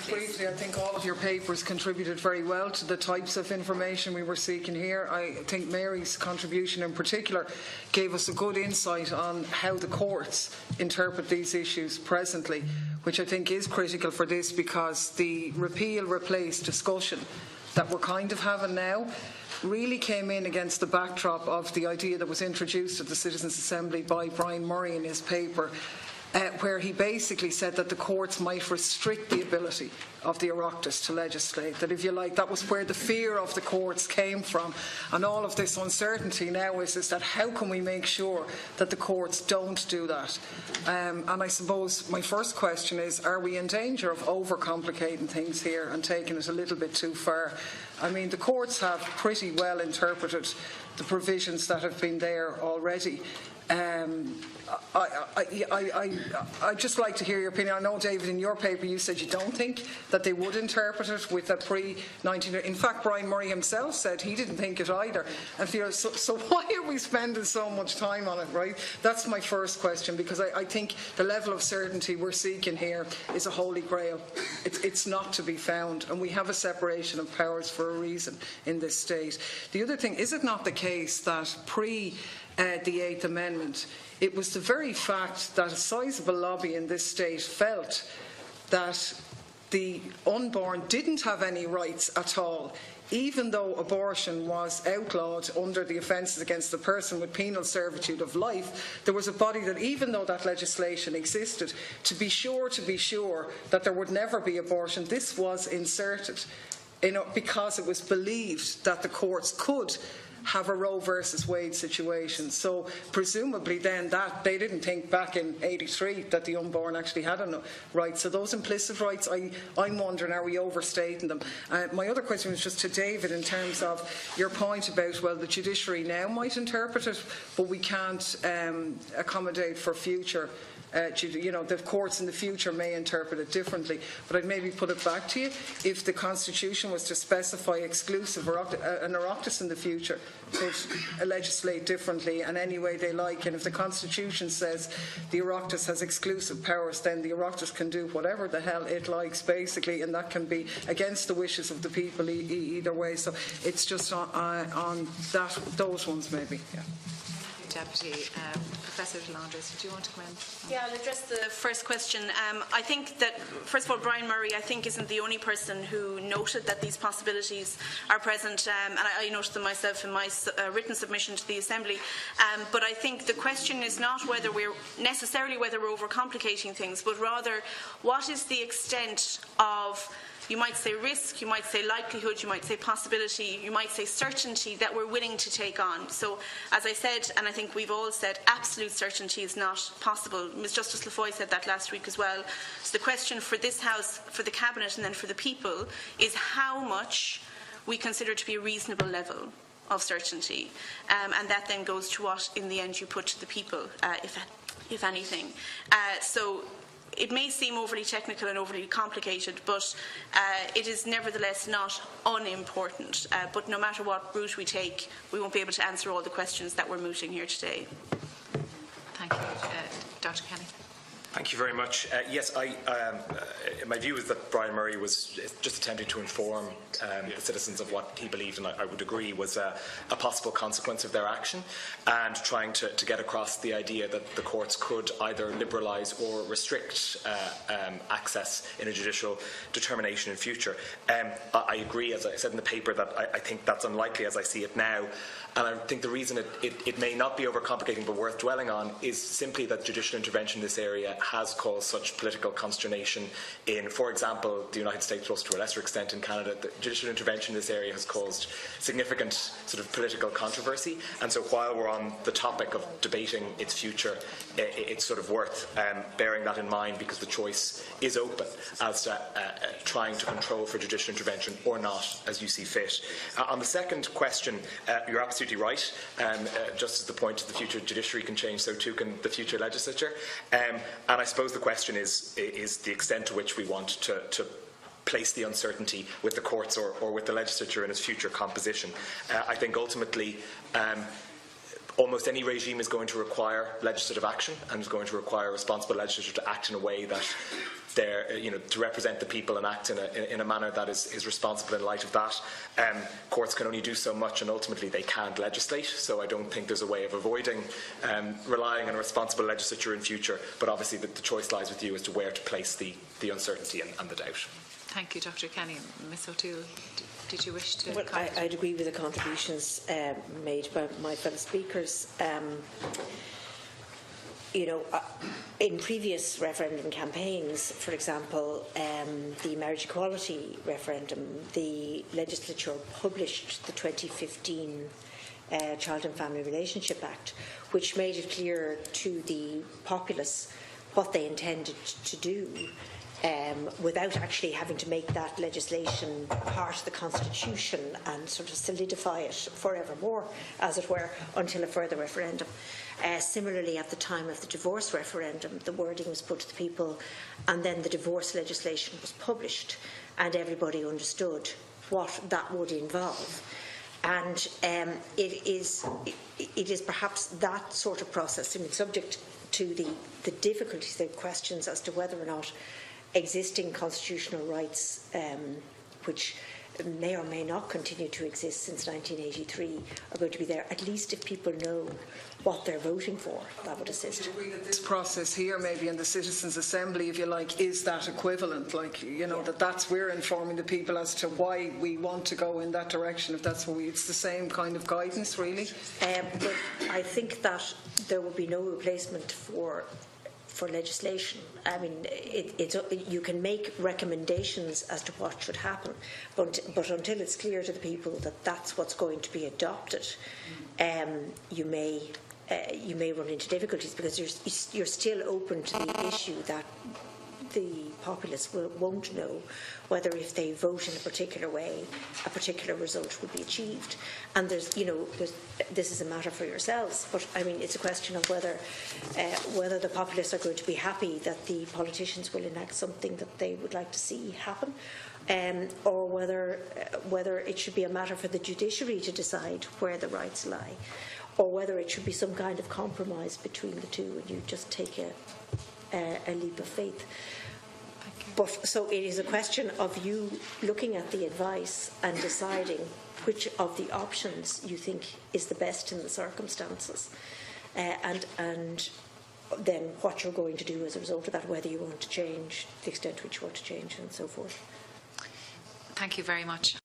please. Briefly, I think all of your papers contributed very well to the types of information we were seeking here. I think Mary's contribution in particular gave us a good insight on how the courts interpret these issues presently, which I think is critical for this, because the repeal-replace discussion that we're kind of having now really came in against the backdrop of the idea that was introduced at the Citizens' Assembly by Brian Murray in his paper, where he basically said that the courts might restrict the ability of the Oireachtas to legislate. That, if you like, that was where the fear of the courts came from. And all of this uncertainty now is that how can we make sure that the courts don't do that? And I suppose my first question is, are we in danger of overcomplicating things here and taking it a little bit too far? I mean, the courts have pretty well interpreted the provisions that have been there already. I'd just like to hear your opinion. I know, David, in your paper you said you don't think that they would interpret it with a pre-19... In fact, Brian Murray himself said he didn't think it either. And so why are we spending so much time on it, right? That's my first question, because I think the level of certainty we're seeking here is a holy grail. It's not to be found, and we have a separation of powers for a reason in this state. The other thing, is it not the case that the Eighth Amendment, it was the very fact that a sizeable lobby in this state felt that the unborn didn't have any rights at all, even though abortion was outlawed under the Offences Against the Person with Penal Servitude of Life. There was a body that, even though that legislation existed, to be sure that there would never be abortion, this was inserted because it was believed that the courts could have a Roe versus Wade situation. So presumably then that they didn't think back in '83 that the unborn actually had a right. So those implicit rights, I'm wondering, are we overstating them? My other question was just to David in terms of your point about, well, the judiciary now might interpret it, but we can't accommodate for future. The courts in the future may interpret it differently. But I'd maybe put it back to you. If the Constitution was to specify exclusive an Oireachtas in the future could legislate differently and any way they like, and if the Constitution says the Oireachtas has exclusive powers, then the Oireachtas can do whatever the hell it likes, basically, and that can be against the wishes of the people either way. So it's just on those ones maybe. Yeah. Deputy. Professor Delandres, do you want to come in? Yeah, I'll address the first question. I think that, first of all, Brian Murray, I think, isn't the only person who noted that these possibilities are present, and I noted them myself in my written submission to the Assembly. But I think the question is not whether we're overcomplicating things, but rather what is the extent of, you might say risk, you might say likelihood, you might say possibility, you might say certainty that we're willing to take on. So, as I said, and I think we've all said, absolute certainty is not possible. Ms. Justice Lafoy said that last week as well. So the question for this House, for the Cabinet and then for the people is how much we consider to be a reasonable level of certainty. And that then goes to what, in the end, you put to the people, if anything. So it may seem overly technical and overly complicated, but it is nevertheless not unimportant. But no matter what route we take, we won't be able to answer all the questions that we're mooting here today. Thank you. Dr. Kenny. Thank you very much. Yes, my view is that Brian Murray was just attempting to inform the citizens of what he believed, and I would agree, was a possible consequence of their action, and trying to get across the idea that the courts could either liberalise or restrict access in a judicial determination in future. I agree, as I said in the paper, that I think that's unlikely as I see it now. And I think the reason it may not be overcomplicating but worth dwelling on is simply that judicial intervention in this area has caused such political consternation in, for example, the United States, plus to a lesser extent in Canada. The judicial intervention in this area has caused significant sort of political controversy. And so while we're on the topic of debating its future, it's sort of worth bearing that in mind, because the choice is open as to trying to control for judicial intervention or not, as you see fit. On the second question, you're absolutely right. Just as the point of the future judiciary can change, so too can the future legislature. And I suppose the question is the extent to which we want to place the uncertainty with the courts or with the legislature in its future composition. I think ultimately almost any regime is going to require legislative action and is going to require a responsible legislature to act in a way that to represent the people and act in a manner that is responsible in light of that. Courts can only do so much, and ultimately they can't legislate, so I don't think there's a way of avoiding relying on a responsible legislature in future, but obviously the choice lies with you as to where to place the uncertainty and the doubt. Thank you, Dr. Kenny. Ms. O'Toole, did you wish to comment? Well, I'd agree with the contributions made by my fellow speakers. In previous referendum campaigns, for example, the marriage equality referendum, the legislature published the 2015 Child and Family Relationship Act, which made it clear to the populace what they intended to do, without actually having to make that legislation part of the Constitution and sort of solidify it forevermore, as it were, until a further referendum. Similarly, at the time of the divorce referendum, the wording was put to the people, and then the divorce legislation was published, and everybody understood what that would involve. And it is perhaps that sort of process, subject to the difficulties, the questions as to whether or not existing constitutional rights, which may or may not continue to exist since 1983, are going to be there. At least if people know what they're voting for, that would assist. This process here, maybe in the Citizens' Assembly, if you like, is that equivalent? That's we're informing the people as to why we want to go in that direction. If that's what it's the same kind of guidance, really. But I think that there will be no replacement for legislation. You can make recommendations as to what should happen, but until it's clear to the people that that's what's going to be adopted, you may run into difficulties, because you're still open to the issue that the populace won't know whether, if they vote in a particular way, a particular result will be achieved. And this is a matter for yourselves, but it's a question of whether the populace are going to be happy that the politicians will enact something that they would like to see happen, or whether it should be a matter for the judiciary to decide where the rights lie, or whether it should be some kind of compromise between the two, and you just take a leap of faith. But so it is a question of you looking at the advice and deciding which of the options you think is the best in the circumstances, and then what you're going to do as a result of that, whether you want to change, the extent to which you want to change, and so forth. Thank you very much.